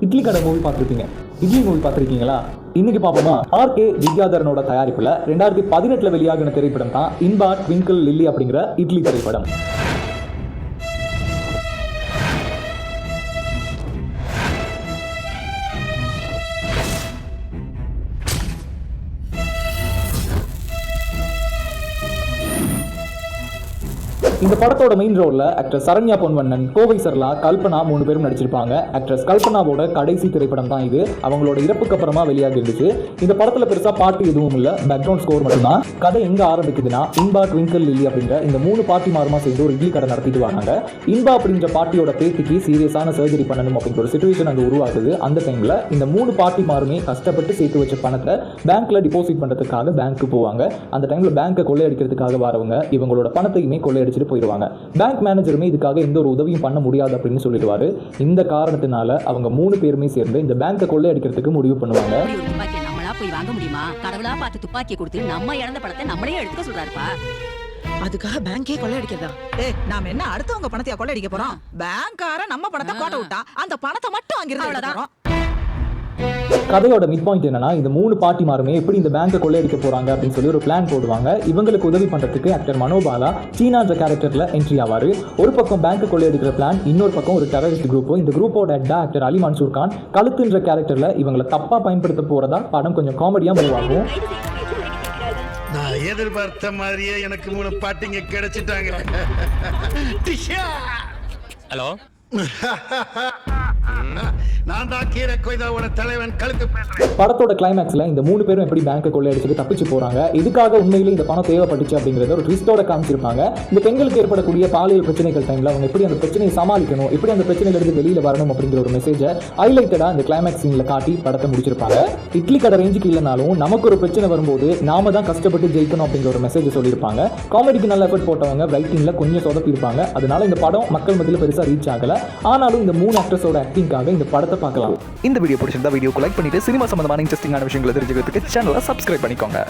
இட்லி கடை மூவி பார்த்துருப்பீங்க. இட்லி மூவி பார்த்துருக்கீங்களா? இன்னைக்கு பார்ப்போமா? ஆர்கே வித்யாதரனோட தயாரிப்புல 2018 வெளியாகின திரைப்படம் தான் இன்பா ட்விங்கிள் லில்லி அப்படிங்கிற இட்லி திரைப்படம். இந்த படத்தோட மெயின் ரோல்ல ஆக்ட்ரஸ் சரண்யா பொன்வண்ணன், கோவை சரளா, கல்பனா 3 பேரும் நடிச்சிருப்பாங்க. ஆக்ட்ரஸ் கல்பனாவோட கடைசி திரைப்படம் தான் இது. அவங்களோட இறப்புக்கு அப்புறமா வெளியாகி இருந்துச்சு. இந்த படத்துல பெருசா பாட்டு எதுவும் இல்ல, பேக்ரவுண்ட் ஸ்கோர் மட்டும்தான். கதை எங்க ஆரம்பிக்குதுன்னா, இன்பா ட்விங்கிள் லில்லி அப்படிங்கிற இந்த 3 பாட்டி மாருமா சேர்ந்து ஒரு இட்லி கடை நடத்திட்டு வராங்க. இன்பா அப்படிங்கிற பாட்டியோட பேத்திக்கு சீரியஸான சர்ஜரி பண்ணணும் அப்படிங்கிற ஒரு சிச்சுவேஷன் அங்க உருவாகுது. அந்த டைம்ல இந்த 3 பாட்டி மாருமே கஷ்டப்பட்டு சேர்த்து வச்ச பணத்தை பேங்க்ல டிபாசிட் பண்றதுக்காக பேங்க்கு போவாங்க. அந்த டைம்ல பேங்கை கொள்ளையடிக்கிறதுக்காக வரவங்க இவங்களோட பணத்தையுமே கொள்ளையடிச்சிட்டு போயிடுவாங்க. பேங்க் மேனேஜருமே இதுக்காக எந்த ஒரு உதவியும் பண்ண முடியாது அப்படின்னு சொல்லிடுவாரு. இந்த காரணத்தினால அவங்க 3 பேருமே சேர்ந்து இந்த பேங்கை கொள்ளையடிக்கிறதுக்கு முடிவு பண்ணுவாங்க. போய் வாங்க முடியுமா? கடவுளா பார்த்து துப்பாக்கியை கொடுத்து நம்ம இழந்த பணத்தை நம்மளே எடுத்துக்க சொல்றாருப்பா. அதுக்காக பேங்கே கொள்ளையடிக்கிறதா? நாம என்ன அடுத்தவங்க பணத்தையா கொள்ளையடிக்க போறோம்? பேங்க்கார நம்ம பணத்தை கோட்டை விட்டா அந்த பணத்தை மட்டும் வாங்கிடுறோம். கதையோட மிட் பாயிண்ட் என்னன்னா, இந்த 3 பாட்டிமாருமே எப்படி இந்த பேங்கை கொள்ளையடிக்க போறாங்க அப்படின்னு சொல்லி ஒரு பிளான் போடுவாங்க. இவங்களுக்கு உதவி பண்றதுக்கு ஆக்டர் மனோபாலா சீனான்ற கேரக்டர்ல என்ட்ரி ஆவாரு. ஒரு பக்கம் பேங்க் கொள்ளையடிக்கிற பிளான், இன்னொரு பக்கம் ஒரு டெரரிஸ்ட் குரூப். இந்த குரூப்போட ஹெட்டா ஆக்டர் அலி மன்சூர் கான் கழுத்துன்ற கேரக்டர்ல இவங்களை தப்பா பயன்படுத்த போறதா படம் கொஞ்சம் காமெடியா மூவ் ஆகும். நான் எதிர்பார்த்த மாதிரியே எனக்கு 3 பாட்டிங்க கிடைச்சிட்டாங்க. ஹலோ, நான் தான் கீரை கொய்தாவோட தலைவன் கழுத்து பேசுறேன். படத்தோட கிளைமேக்ஸ்ல இந்த 3 பேரும் எப்படி பேங்கை கொள்ளையடிச்சுட்டு தப்பிச்சு போறாங்க, இதுக்காக உண்மையிலே இந்த பணம் தேவைப்பட்டுச்சு அப்படிங்கறத ஒரு ட்விஸ்டோட காமிச்சிருப்பாங்க. இந்த பெண்களுக்கு ஏற்படக்கூடிய பாலியல் பிரச்சனைகள் டைம்ல அவங்க எப்படி அந்த பிரச்சனையை சமாளிக்கணும், எப்படி அந்த பிரச்சனையில இருந்து வெளியில வரணும் அப்படிங்கிற ஒரு மெசேஜை ஹைலைட்டடா இந்த கிளைமேக்ஸ் சீன்ல காட்டி படத்தை முடிச்சிருப்பாங்க. இட்லி கடை ரேஞ்சுக்கு இல்லைனாலும் நமக்கு ஒரு பிரச்சனை வரும்போது நாம தான் கஷ்டப்பட்டு ஜெயிக்கணும் அப்படிங்கிற ஒரு மெசேஜ் சொல்லியிருப்பாங்க. காமெடிக்கு நல்ல எஃபர்ட் போட்டவங்க ரைட்டிங்ல கொஞ்சம் சொதப்பி இருப்பாங்க. அதனால இந்த படம் மக்கள் மத்தியில் பெருசா ரீச் ஆகல. ஆனாலும் இந்த 3 ஆக்டர்ஸோட ஆக்டிங்காக இந்த படத்தை பார்க்கலாம். இந்த வீடியோ பிடிச்சிருந்தா வீடியோக்கு லைக் பண்ணிட்டு சினிமா சம்பந்தமான இன்ட்ரெஸ்டிங்கான விஷயங்களை தெரிஞ்சுக்கிறதுக்கு சேனலை சப்ஸ்கிரைப் பண்ணிக்கோங்க.